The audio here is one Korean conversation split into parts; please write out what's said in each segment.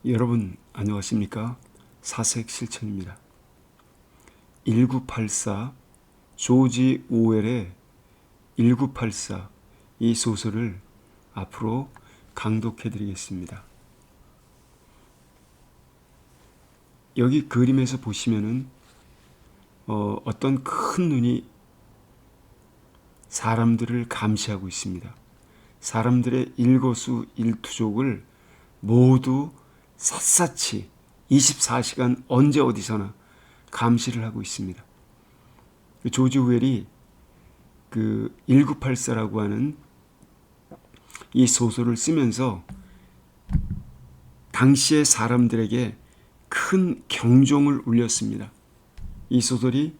여러분 안녕하십니까? 사색실천입니다. 1984 조지 오웰의 1984 이 소설을 앞으로 강독해 드리겠습니다. 여기 그림에서 보시면은 어떤 큰 눈이 사람들을 감시하고 있습니다. 사람들의 일거수일투족을 모두 샅샅이 24시간 언제 어디서나 감시를 하고 있습니다. 조지 오웰이 그 1984라고 하는 이 소설을 쓰면서 당시의 사람들에게 큰 경종을 울렸습니다. 이 소설이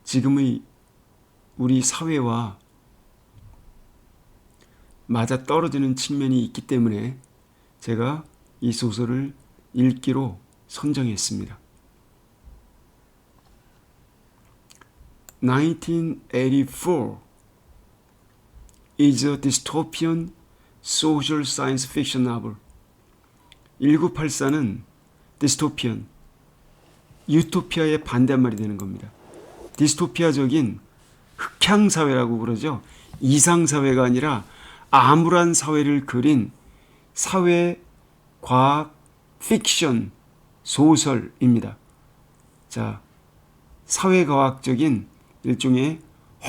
지금의 우리 사회와 맞아 떨어지는 측면이 있기 때문에 제가 이 소설을 읽기로 선정했습니다. 1984 is a dystopian social science fiction novel. 1984는 dystopian, 유토피아의 반대말이 되는 겁니다. 디스토피아적인 흑향사회라고 그러죠. 이상사회가 아니라 암울한 사회를 그린 사회 과학 픽션 소설입니다. 자, 사회과학적인 일종의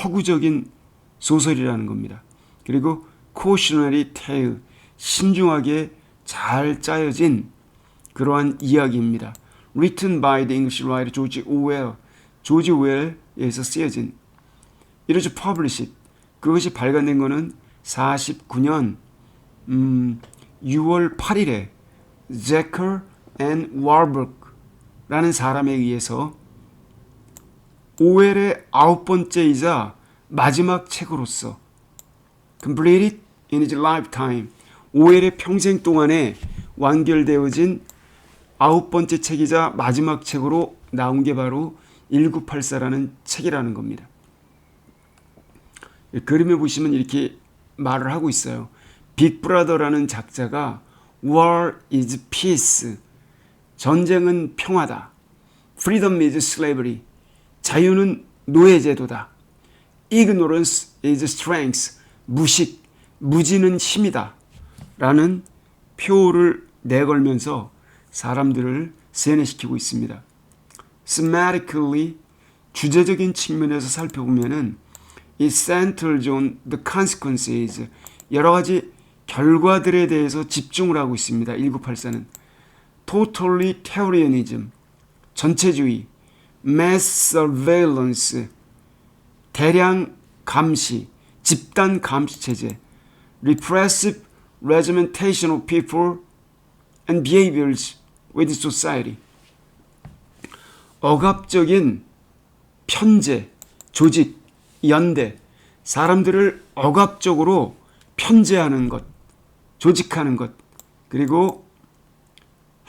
허구적인 소설이라는 겁니다. 그리고 cautionary tale, 신중하게 잘 짜여진 그러한 이야기입니다. Written by the English writer George Orwell, 조지 오웰에서 쓰여진. It was published, 그것이 발간된 것은 49년 6월 8일에 제커 앤 월버그라는 사람에 의해서 오웰의 9번째이자 마지막 책으로서 completed in his lifetime, 오웰의 평생 동안에 완결되어진 9번째 책이자 마지막 책으로 나온 게 바로 1984라는 책이라는 겁니다. 그림에 보시면 이렇게 말을 하고 있어요. 빅브라더라는 작자가 War is peace, 전쟁은 평화다. Freedom is slavery, 자유는 노예제도다. Ignorance is strength, 무식, 무지는 힘이다. 라는 표를 내걸면서 사람들을 세뇌시키고 있습니다. Thematically, 주제적인 측면에서 살펴보면은 it centers on the consequences, 여러 가지 결과들에 대해서 집중을 하고 있습니다. 1984는 totalitarianism, 전체주의, mass surveillance, 대량 감시, 집단 감시 체제, repressive regimentation of people and behaviors with society, 억압적인 편제, 조직, 연대, 사람들을 억압적으로 편제하는 것, 조직하는 것, 그리고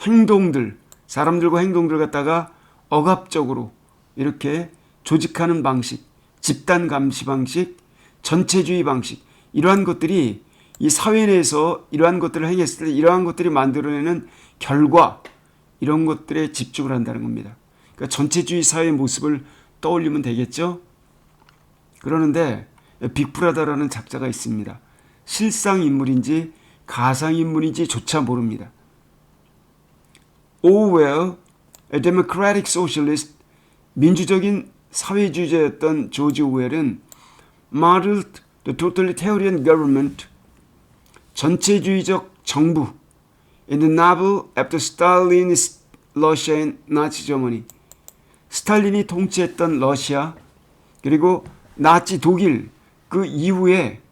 행동들, 사람들과 행동들 갖다가 억압적으로 이렇게 조직하는 방식, 집단 감시 방식, 전체주의 방식, 이러한 것들이 이 사회 내에서 이러한 것들을 행했을 때 이러한 것들이 만들어내는 결과, 이런 것들에 집중을 한다는 겁니다. 그러니까 전체주의 사회의 모습을 떠올리면 되겠죠? 그러는데 빅브라더라는 작자가 있습니다. 실상인물인지 가상인물인지조차 모릅니다. Orwell, a democratic socialist, 민주적인 사회주의자였던 조지 오웰은 modeled the totalitarian government, 전체주의적 정부 in the novel after Stalin's Russia and Nazi Germany, 스탈린이 통치했던 러시아 그리고 나치 독일 그 이후에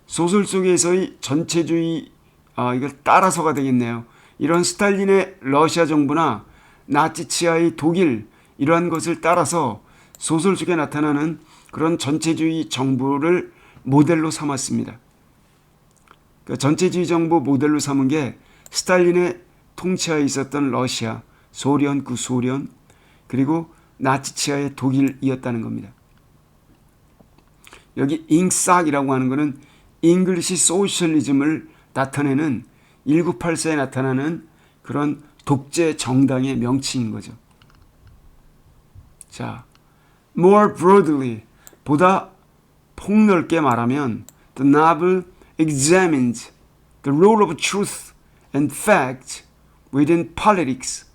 소설 속에서의 전체주의, 이걸 따라서가 되겠네요. 이런 스탈린의 러시아 정부나 나치 치하의 독일, 이러한 것을 따라서 소설 속에 나타나는 그런 전체주의 정부를 모델로 삼았습니다. 그 전체주의 정부 모델로 삼은 게 스탈린의 통치하에 있었던 러시아, 소련, 그 소련, 그리고 나치 치하의 독일이었다는 겁니다. 여기 잉삭이라고 하는 것은 잉글리시 소셜리즘을 나타내는 1984에 나타나는 그런 독재 정당의 명칭인 거죠. 자, more broadly, 보다 폭넓게 말하면 the novel examines the role of truth and fact within politics,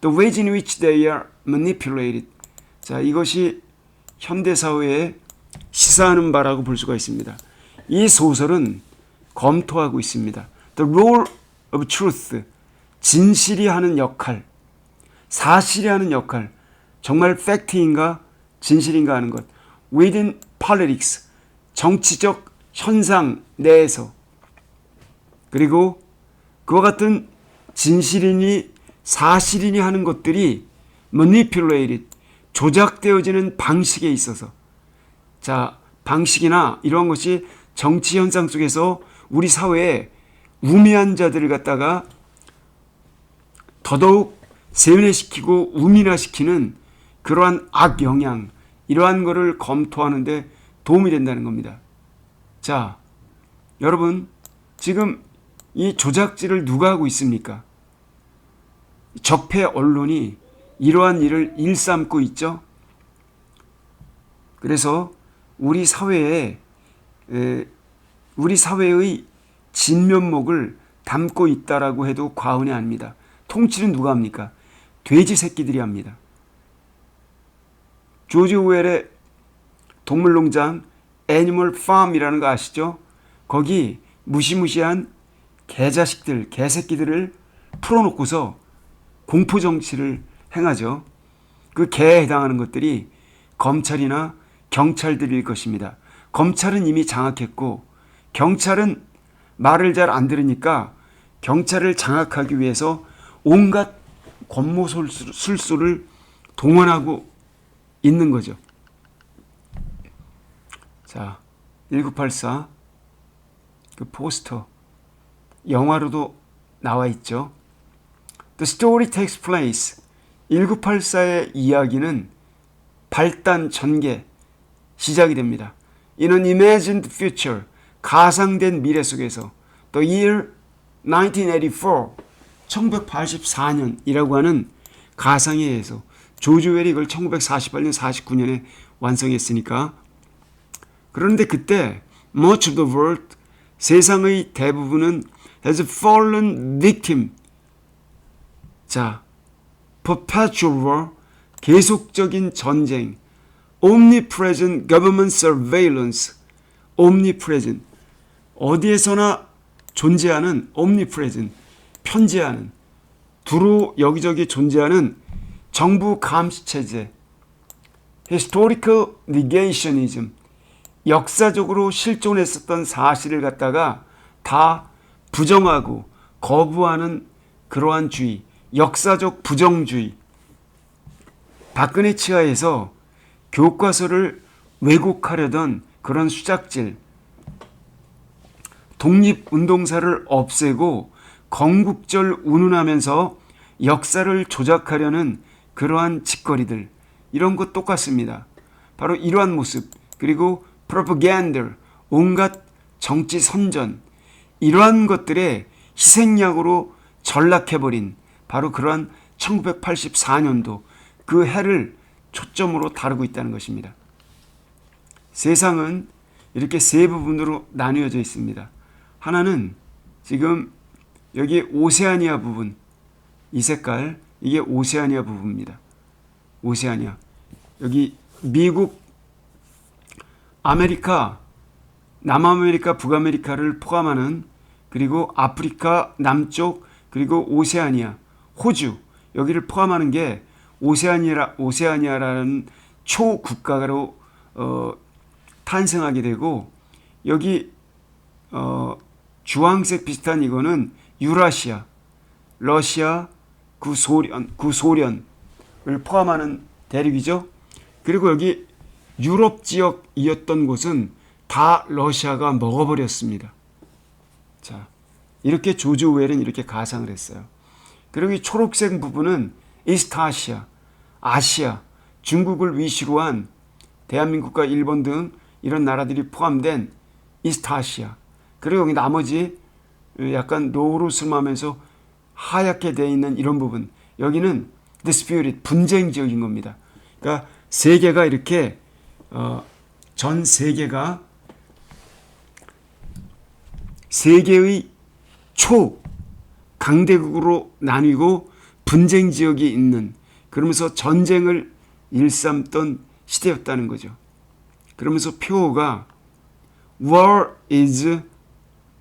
the ways in which they are manipulated. 자, 이것이 현대사회에 시사하는 바라고 볼 수가 있습니다. 이 소설은 검토하고 있습니다. The role of truth, 진실이 하는 역할, 사실이 하는 역할, 정말 팩트인가 진실인가 하는 것. Within politics, 정치적 현상 내에서. 그리고 그와 같은 진실이니 사실이니 하는 것들이 manipulated, 조작되어지는 방식에 있어서, 자, 방식이나 이러한 것이 정치 현상 속에서 우리 사회에 우매한 자들을 갖다가 더더욱 세뇌시키고 우민화시키는 그러한 악영향, 이러한 것을 검토하는데 도움이 된다는 겁니다. 자, 여러분, 지금 이 조작질을 누가 하고 있습니까? 적폐 언론이 이러한 일을 일삼고 있죠. 그래서 우리 사회의 진면목을 담고 있다라고 해도 과언이 아닙니다. 통치는 누가 합니까? 돼지 새끼들이 합니다. 조지 오웰의 동물농장 애니멀 팜이라는 거 아시죠? 거기 무시무시한 개자식들, 개새끼들을 풀어놓고서 공포정치를 행하죠. 그 개에 해당하는 것들이 검찰이나 경찰들일 것입니다. 검찰은 이미 장악했고 경찰은 말을 잘 안 들으니까 경찰을 장악하기 위해서 온갖 권모술수를 동원하고 있는 거죠. 자, 1984 그 포스터 영화로도 나와 있죠. The story takes place. 1984의 이야기는 발단 전개 시작이 됩니다. In an imagined future, 가상된 미래 속에서 the year 1984, 1984년이라고 하는 가상에 의해서 조지 오웰이 이걸 1948년, 49년에 완성했으니까. 그런데 그때 much of the world, 세상의 대부분은 has fallen victim. 자, perpetual war, 계속적인 전쟁, omnipresent government surveillance, omnipresent, 어디에서나 존재하는 omnipresent, 편재하는, 두루 여기저기 존재하는 정부 감시체제, historical negationism, 역사적으로 실존했었던 사실을 갖다가 다 부정하고 거부하는 그러한 주의, 역사적 부정주의. 박근혜 치하에서 교과서를 왜곡하려던 그런 수작질, 독립운동사를 없애고 건국절 운운하면서 역사를 조작하려는 그러한 짓거리들, 이런 것 똑같습니다. 바로 이러한 모습, 그리고 프로파간다, 온갖 정치 선전, 이러한 것들의 희생양으로 전락해버린 바로 그러한 1984년도 그 해를 초점으로 다루고 있다는 것입니다. 세상은 이렇게 세 부분으로 나뉘어져 있습니다. 하나는 지금 여기 오세아니아 부분, 이 색깔, 이게 오세아니아 부분입니다. 오세아니아. 여기 미국, 아메리카, 남아메리카, 북아메리카를 포함하는, 그리고 아프리카 남쪽, 그리고 오세아니아, 호주, 여기를 포함하는 게 오세아니아라는 초국가로 탄생하게 되고, 여기 주황색 비슷한 이거는 유라시아, 러시아, 구소련을 포함하는 대륙이죠. 그리고 여기 유럽 지역이었던 곳은 다 러시아가 먹어버렸습니다. 자, 이렇게 조지 오웰은 이렇게 가상을 했어요. 그리고 이 초록색 부분은 이스트아시아, 아시아, 중국을 위시로 한 대한민국과 일본 등 이런 나라들이 포함된 이스트아시아. 그리고 여기 나머지 약간 노르스름하면서 하얗게 되어 있는 이런 부분, 여기는 disputed, 분쟁 지역인 겁니다. 그러니까 세계가 이렇게 전 세계가 세계의 초 강대국으로 나뉘고 분쟁 지역이 있는, 그러면서 전쟁을 일삼던 시대였다는 거죠. 그러면서 표어가 war is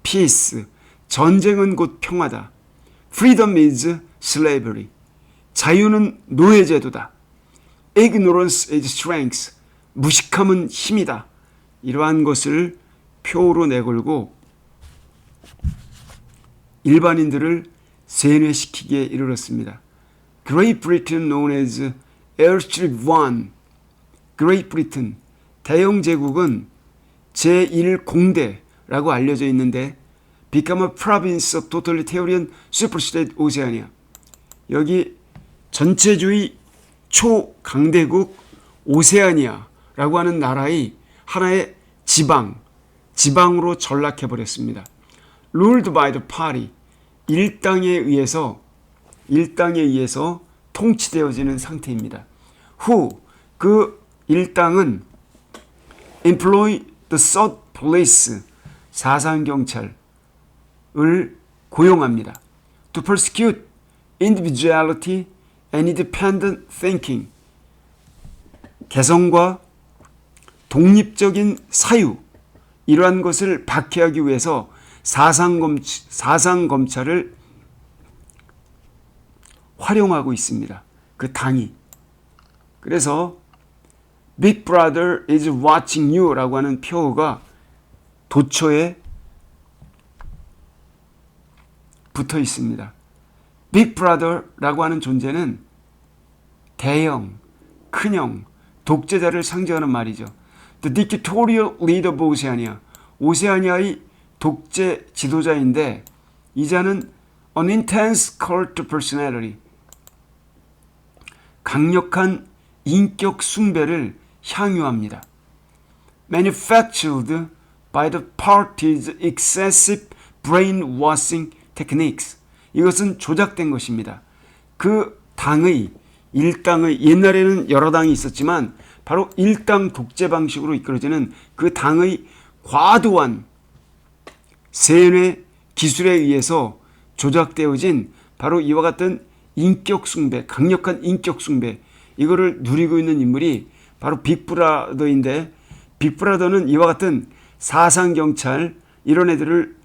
peace, 전쟁은 곧 평화다. freedom is slavery, 자유는 노예제도다. ignorance is strength, 무식함은 힘이다. 이러한 것을 표어로 내걸고 일반인들을 세뇌시키기에 이르렀습니다. Great Britain known as Airstrip 1, Great Britain, 대영제국은 제1공대라고 알려져 있는데 become a province of totalitarian superstate Oceania. 여기 전체주의 초강대국 오세아니아라고 하는 나라의 하나의 지방으로 전락해버렸습니다. Ruled by the party, 일당에 의해서 통치되어지는 상태입니다. Who, 그 일당은 employ the third police, 사상경찰을 고용합니다. To persecute individuality and independent thinking, 개성과 독립적인 사유, 이러한 것을 박해하기 위해서 사상검찰을 활용하고 있습니다. 그 당이. 그래서 Big Brother is watching you 라고 하는 표어가 도처에 붙어 있습니다. Big Brother 라고 하는 존재는 대형, 큰형, 독재자를 상징하는 말이죠. The dictatorial leader of Oceania, 오세아니아의 독재 지도자인데 이 자는 an intense cult personality, 강력한 인격 숭배를 향유합니다. Manufactured by the party's excessive brainwashing techniques, 이것은 조작된 것입니다. 그 일당의 옛날에는 여러 당이 있었지만 바로 일당 독재 방식으로 이끌어지는 그 당의 과도한 세뇌 기술에 의해서 조작되어진 바로 이와 같은 인격 숭배, 강력한 인격 숭배, 이거를 누리고 있는 인물이 바로 빅브라더인데, 빅브라더는 이와 같은 사상경찰 이런 애들을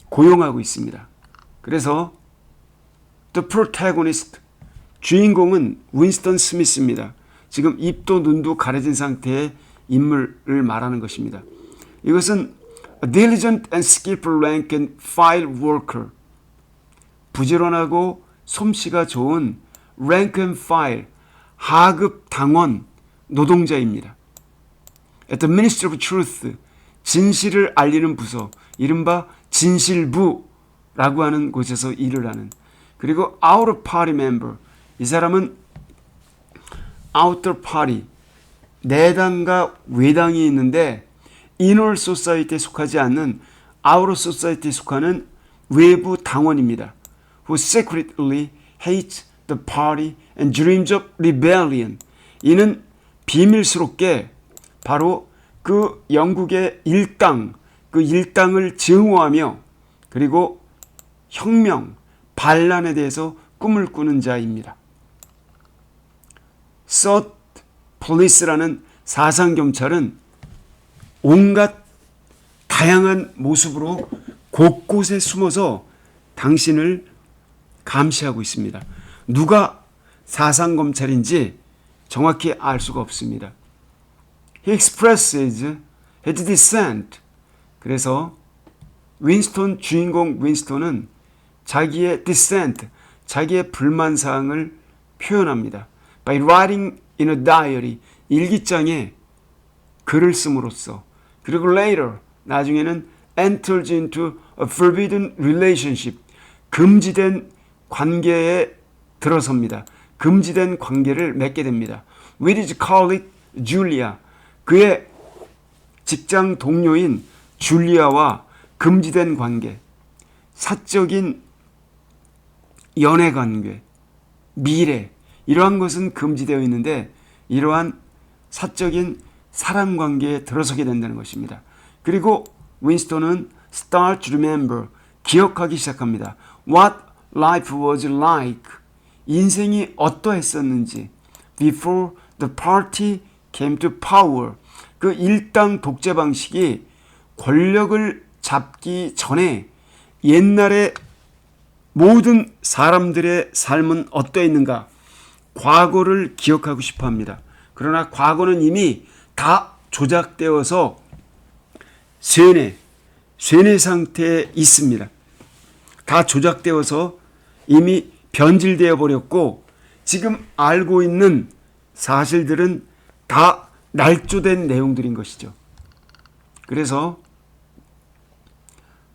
고용하고 있습니다. 그래서 The protagonist, 주인공은 윈스턴 스미스입니다. 지금 입도 눈도 가려진 상태의 인물을 말하는 것입니다. 이것은 a diligent and skillful rank and file worker, 부지런하고 솜씨가 좋은 rank and file, 하급 당원 노동자입니다. At the Ministry of Truth, 진실을 알리는 부서, 이른바 진실부라고 하는 곳에서 일을 하는. 그리고 outer party member, 이 사람은 outer party, 내당과 외당이 있는데 inner society에 속하지 않는 outer society에 속하는 외부 당원입니다. Who secretly hates the party and dreams of rebellion. 이는 비밀스럽게 바로 그 영국의 그 일당을 증오하며 그리고 혁명, 반란에 대해서 꿈을 꾸는 자입니다. Third Police라는 사상경찰은 온갖 다양한 모습으로 곳곳에 숨어서 당신을 감시하고 있습니다. 누가 사상검찰인지 정확히 알 수가 없습니다. He expresses his dissent. 그래서 주인공 윈스턴은 자기의 dissent, 자기의 불만사항을 표현합니다. By writing in a diary, 일기장에 글을 씀으로써. 그리고 later, 나중에는 enters into a forbidden relationship, 금지된 관계에 들어섭니다. 금지된 관계를 맺게 됩니다. With his colleague Julia, 그의 직장 동료인 줄리아와 금지된 관계. 사적인 연애관계, 미래 이러한 것은 금지되어 있는데 이러한 사적인 사랑관계에 들어서게 된다는 것입니다. 그리고 윈스턴은 start to remember, 기억하기 시작합니다. What life was like, 인생이 어떠했었는지. Before the party came to power, 그 일당 독재 방식이 권력을 잡기 전에 옛날에 모든 사람들의 삶은 어떠했는가, 과거를 기억하고 싶어 합니다. 그러나 과거는 이미 다 조작되어서 쇠뇌 상태에 있습니다. 다 조작되어서 이미 변질되어 버렸고 지금 알고 있는 사실들은 다 날조된 내용들인 것이죠. 그래서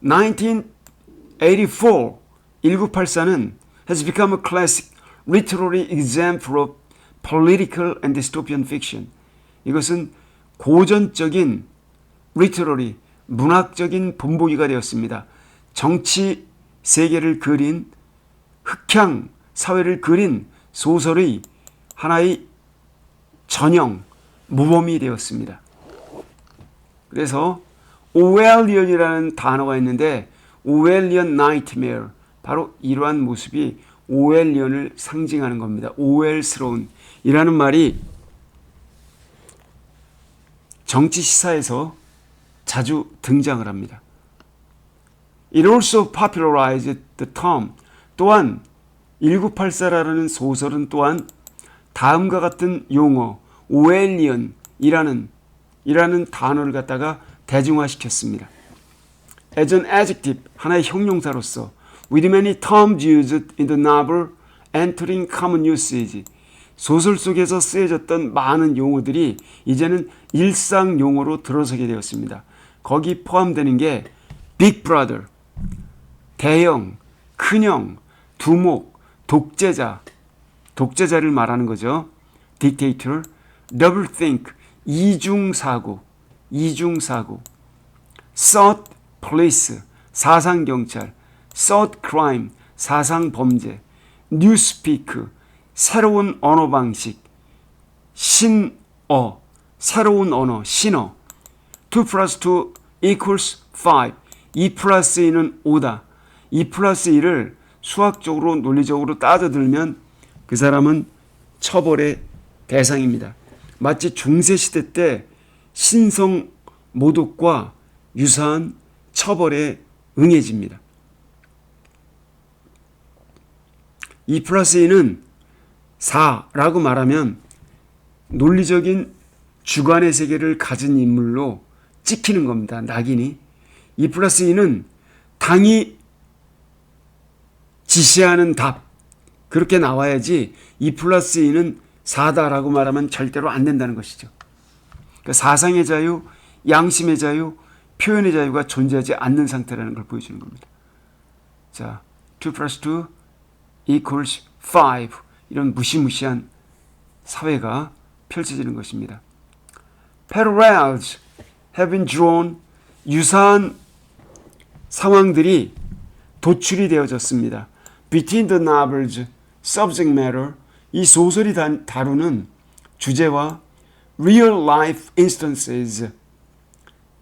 1984는 has become a classic literary example of political and dystopian fiction. 이것은 고전적인 literary, 문학적인 본보기가 되었습니다. 정치 세계를 그린, 흑향 사회를 그린 소설의 하나의 전형, 모범이 되었습니다. 그래서 오웰리언이라는 단어가 있는데 오웰리언 나이트메어, 바로 이러한 모습이 오웰리언을 상징하는 겁니다. 오웰스러운 이라는 말이 정치 시사에서 자주 등장을 합니다. It also popularized the term. 또한 1984라는 소설은 또한 다음과 같은 용어 오웰리언이라는 단어를 갖다가 대중화시켰습니다. As an adjective, 하나의 형용사로서 with many terms used in the novel entering common usage, 소설 속에서 쓰여졌던 많은 용어들이 이제는 일상 용어로 들어서게 되었습니다. 거기 포함되는 게 Big Brother, 대형, 큰형, 두목, 독재자를 말하는 거죠. Dictator, Doublethink, 이중사고, Third Police, 사상경찰, Third Crime, 사상범죄, Newspeak, 새로운 언어 방식, 신어, 새로운 언어, 신어, 2 plus 2 equals 5, 2 플러스 2는 5다. 2 플러스 2를 수학적으로 논리적으로 따져들면 그 사람은 처벌의 대상입니다. 마치 중세시대 때 신성 모독과 유사한 처벌에 응해집니다. 2 플러스 2는 4라고 말하면 논리적인 주관의 세계를 가진 인물로 찍히는 겁니다. 낙인이. 2 플러스 2는 당이 지시하는 답, 그렇게 나와야지 2 플러스 2는 4다라고 말하면 절대로 안 된다는 것이죠. 그러니까 사상의 자유, 양심의 자유, 표현의 자유가 존재하지 않는 상태라는 걸 보여주는 겁니다. 자, 2 플러스 2 equals 5, 이런 무시무시한 사회가 펼쳐지는 것입니다. Parallels have been drawn, 유사한 상황들이 도출이 되어졌습니다. Between the novel's subject matter, 이 소설이 다루는 주제와 real life instances,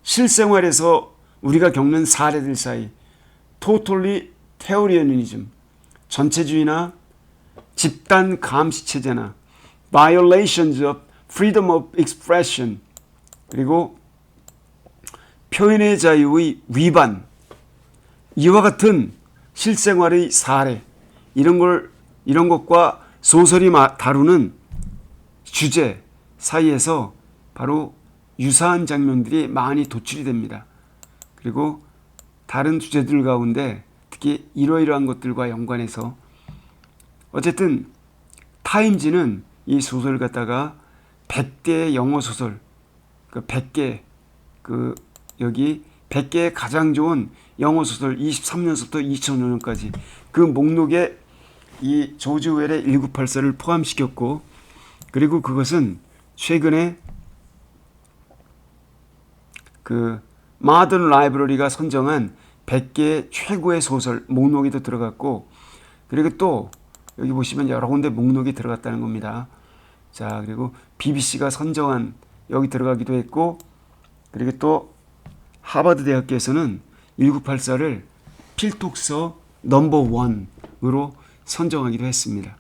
실생활에서 우리가 겪는 사례들 사이, totalitarianism, 전체주의나 집단 감시체제나 violations of freedom of expression, 그리고 표현의 자유의 위반, 이와 같은 실생활의 사례, 이런 것과 소설이 다루는 주제 사이에서 바로 유사한 장면들이 많이 도출이 됩니다. 그리고 다른 주제들 가운데 특히 이러이러한 것들과 연관해서 어쨌든 타임지는 이 소설을 갖다가 100개의 영어 소설, 그 100개, 여기 100개의 가장 좋은 영어 소설 23년부터 2005년까지 그 목록에 이 조지 오웰의 1984를 포함시켰고, 그리고 그것은 최근에 그 마든 라이브러리가 선정한 100개의 최고의 소설 목록에도 들어갔고, 그리고 또 여기 보시면 여러 군데 목록이 들어갔다는 겁니다. 자, 그리고 BBC가 선정한 여기 들어가기도 했고, 그리고 또 하버드 대학교에서는 1984를 필독서 넘버 1으로 선정하기도 했습니다.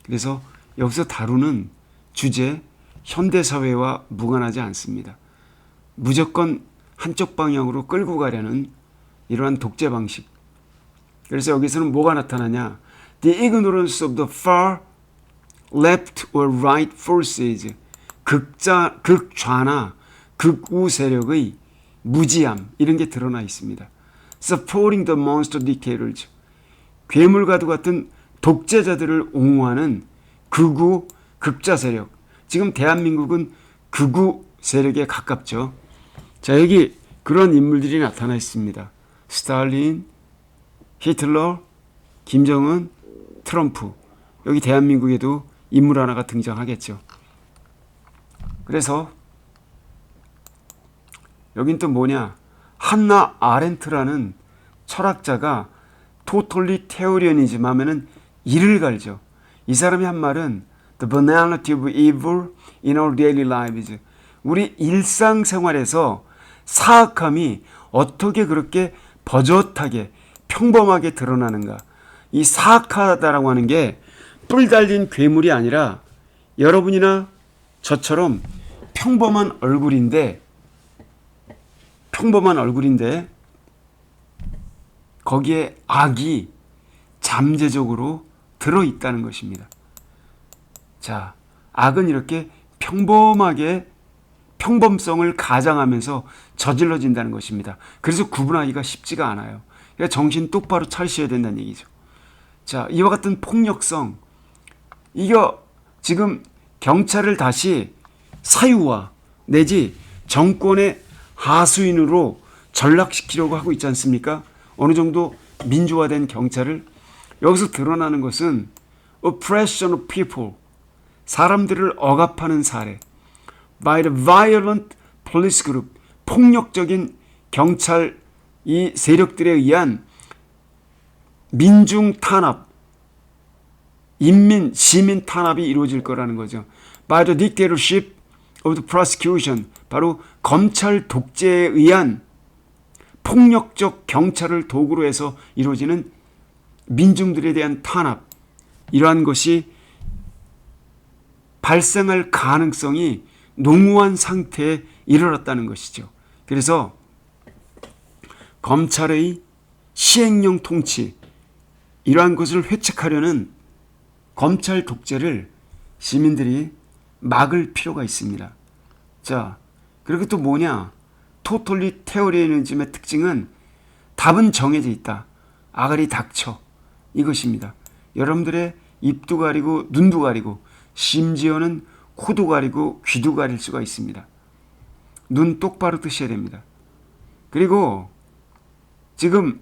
그래서 여기서 다루는 주제, 현대사회와 무관하지 않습니다. 무조건 한쪽 방향으로 끌고 가려는 이러한 독재 방식. 그래서 여기서는 뭐가 나타나냐? The ignorance of the far left or right forces. 극좌나 극우 세력의 무지함, 이런 게 드러나 있습니다. Supporting the monster dictators. 괴물과도 같은 독재자들을 옹호하는 극우 극좌 세력. 지금 대한민국은 극우 세력에 가깝죠. 자, 여기 그런 인물들이 나타나 있습니다. 스탈린, 히틀러, 김정은, 트럼프. 여기 대한민국에도 인물 하나가 등장하겠죠. 그래서 여긴 또 뭐냐? 한나 아렌트라는 철학자가 토탈리테리아니즘 하면은 이를 갈죠. 이 사람이 한 말은 The banality of evil in our daily lives. 우리 일상생활에서 사악함이 어떻게 그렇게 버젓하게 평범하게 드러나는가. 이 사악하다라고 하는 게 뿔 달린 괴물이 아니라 여러분이나 저처럼 평범한 얼굴인데 거기에 악이 잠재적으로 들어있다는 것입니다. 자, 악은 이렇게 평범하게 평범성을 가장하면서 저질러진다는 것입니다. 그래서 구분하기가 쉽지가 않아요. 그러니까 정신 똑바로 차리셔야 된다는 얘기죠. 자, 이와 같은 폭력성, 이거 지금 경찰을 다시 사유화 내지 정권의 하수인으로 전락시키려고 하고 있지 않습니까? 어느 정도 민주화된 경찰을. 여기서 드러나는 것은 oppression of people, 사람들을 억압하는 사례, by the violent police group, 폭력적인 경찰 이 세력들에 의한 민중 탄압, 시민 탄압이 이루어질 거라는 거죠. by the dictatorship of the prosecution, 바로 검찰 독재에 의한 폭력적 경찰을 도구로 해서 이루어지는 민중들에 대한 탄압, 이러한 것이 발생할 가능성이 농후한 상태에 이르렀다는 것이죠. 그래서 검찰의 시행령 통치, 이러한 것을 회책하려는 검찰 독재를 시민들이 막을 필요가 있습니다. 자, 그리고 또 뭐냐? 토탈리테리아니즘의 특징은 답은 정해져 있다. 아가리 닥쳐. 이것입니다. 여러분들의 입도 가리고 눈도 가리고 심지어는 코도 가리고 귀도 가릴 수가 있습니다. 눈 똑바로 뜨셔야 됩니다. 그리고 지금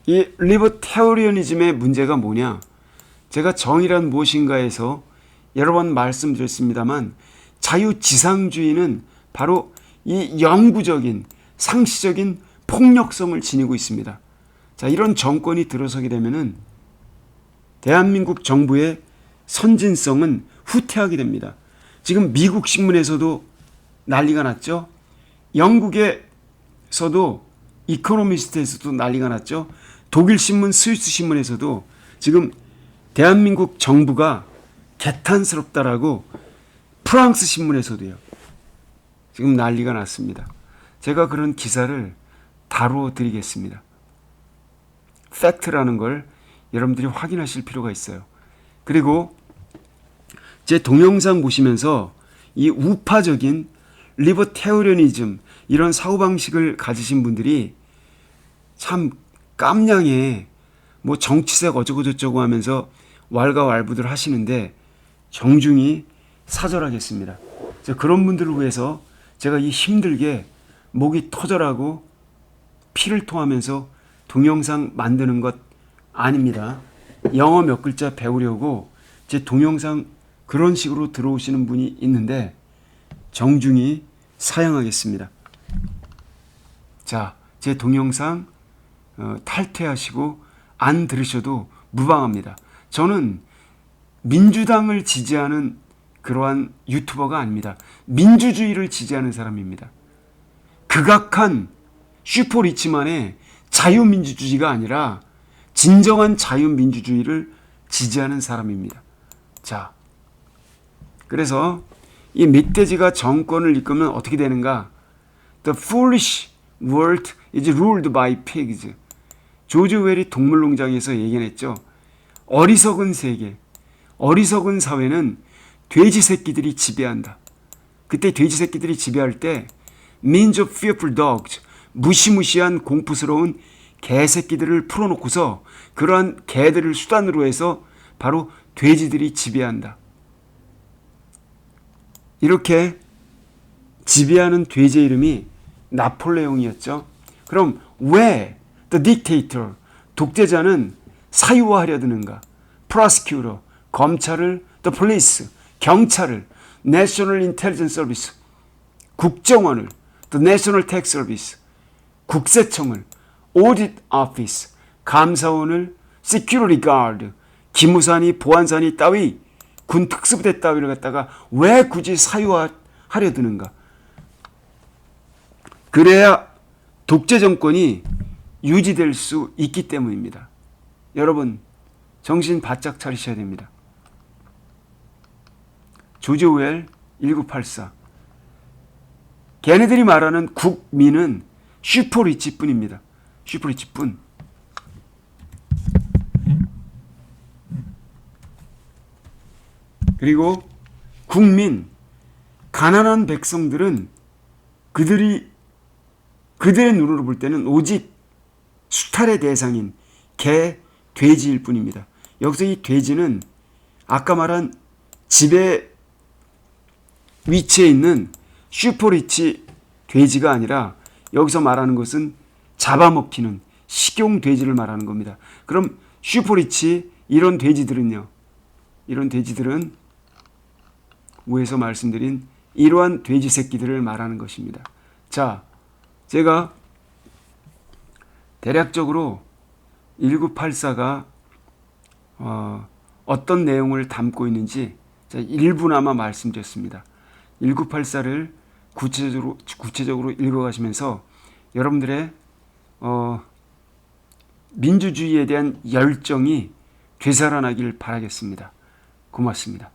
이 리버테리아니즘의 문제가 뭐냐? 제가 정의란 무엇인가에서 여러 번 말씀드렸습니다만 자유지상주의는 바로 이 영구적인 상시적인 폭력성을 지니고 있습니다. 자, 이런 정권이 들어서게 되면은 대한민국 정부의 선진성은 후퇴하게 됩니다. 지금 미국 신문에서도 난리가 났죠. 영국에서도 이코노미스트에서도 난리가 났죠. 독일 신문, 스위스 신문에서도 지금 대한민국 정부가 개탄스럽다라고 프랑스 신문에서도요. 지금 난리가 났습니다. 제가 그런 기사를 다루어 드리겠습니다. 팩트라는 걸 여러분들이 확인하실 필요가 있어요. 그리고 제 동영상 보시면서 이 우파적인 리버테리아니즘 이런 사고방식을 가지신 분들이 참 깜냥에 뭐 정치색 어쩌고저쩌고 하면서 왈가왈부들 하시는데 정중히 사절하겠습니다. 그런 분들을 위해서 제가 이 힘들게 목이 터져라고 피를 토하면서 동영상 만드는 것 아닙니다. 영어 몇 글자 배우려고 제 동영상 그런 식으로 들어오시는 분이 있는데 정중히 사양하겠습니다. 자, 제 동영상 탈퇴하시고 안 들으셔도 무방합니다. 저는 민주당을 지지하는 그러한 유튜버가 아닙니다. 민주주의를 지지하는 사람입니다. 극악한 슈퍼리치만의 자유민주주의가 아니라 진정한 자유민주주의를 지지하는 사람입니다. 자, 그래서 이 멧돼지가 정권을 이끌면 어떻게 되는가? The foolish world is ruled by pigs. 조지 오웰이 동물농장에서 얘기했죠. 어리석은 세계, 어리석은 사회는 돼지 새끼들이 지배한다. 그때 돼지 새끼들이 지배할 때 means of fearful dogs, 무시무시한 공포스러운 개새끼들을 풀어놓고서 그러한 개들을 수단으로 해서 바로 돼지들이 지배한다. 이렇게 지배하는 돼지의 이름이 나폴레옹이었죠. 그럼 왜 the dictator, 독재자는 사유화하려 드는가? prosecutor, 검찰을, the police, 경찰을, national intelligence service, 국정원을, the national tax service, 국세청을, audit office, 감사원을, security guard, 기무사니 보안사니 따위, 군 특수부대 따위를 갖다가 왜 굳이 사유화하려 드는가? 그래야 독재 정권이 유지될 수 있기 때문입니다. 여러분, 정신 바짝 차리셔야 됩니다. 조지 오웰 1984. 걔네들이 말하는 국민은 슈퍼리치뿐입니다. 슈퍼리치뿐. 그리고 국민, 가난한 백성들은 그들의 눈으로 볼 때는 오직 수탈의 대상인 개, 돼지일 뿐입니다. 여기서 이 돼지는 아까 말한 집에 위치해 있는 슈퍼리치 돼지가 아니라 여기서 말하는 것은 잡아먹히는 식용 돼지를 말하는 겁니다. 그럼 슈퍼리치 이런 돼지들은요. 이런 돼지들은 위에서 말씀드린 이러한 돼지 새끼들을 말하는 것입니다. 자, 제가 대략적으로 1984가 어떤 내용을 담고 있는지 일부나마 말씀드렸습니다. 1984를 구체적으로 읽어가시면서 여러분들의 민주주의에 대한 열정이 되살아나길 바라겠습니다. 고맙습니다.